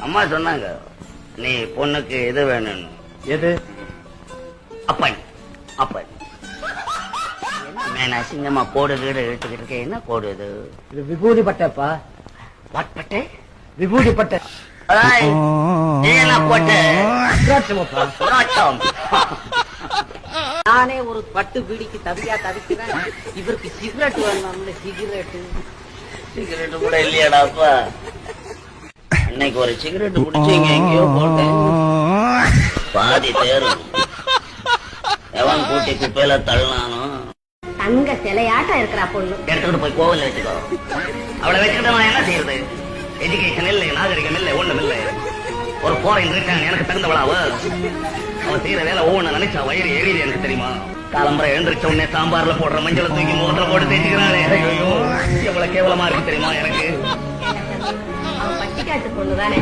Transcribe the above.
அம்மா சொன்னாங்க நீ பொண்ணுக்கு எது வேணும்னு. எது? அப்பன் அப்பன். என்ன அசிங்கமா கோடு கீடு இழுத்துக்கிட்டு இருக்க? என்ன கோடு இது? இது விபூதி பட்டப்பா. பட்டை? விபூதி பட்டை. போட்டு நானே ஒரு பட்டு பீடிக்கு தவிக்கிறேன். இவருக்கு சிகரெட் வேணும்ல. சிகரெட் கூட இல்லையாடாப்பா? இன்னைக்கு ஒரு சிகரெட் குடிச்சீங்க எங்கேயோ போட்டேன். பாதி தேரும் எவன் கூட்டி குப்பையில தள்ளானோ. தங்க சிலையாட்டம் இருக்கிறா பொண்ணு. எடுத்துக்கிட்டு போய் கோவில்ல வச்சுக்கோ. அவளை வச்சுக்கிட்டு நான் என்ன செய்யறது? எஜுகேஷன் இல்லை, நாகரிகம் இல்லை, ஒண்ணும் இல்லை. ஒரு போரின் இருக்கான் எனக்கு தகுந்தவளாவ. அவன் செய்யற வேலை ஒவ்வொன்னு நினைச்சா வயிறு எரியுது எனக்கு தெரியுமா? காலம்பரை எழுந்திரிச்ச உடனே சாம்பார்ல போடுற மஞ்சளை தூக்கி மோட்டரை போட்டு தேய்ச்சிக்கிறாளே. ஐயோ எவ்வளவு கேவலமா இருக்கு தெரியுமா எனக்கு? அவன் பட்டிக்காட்டு பொண்ணுதானே.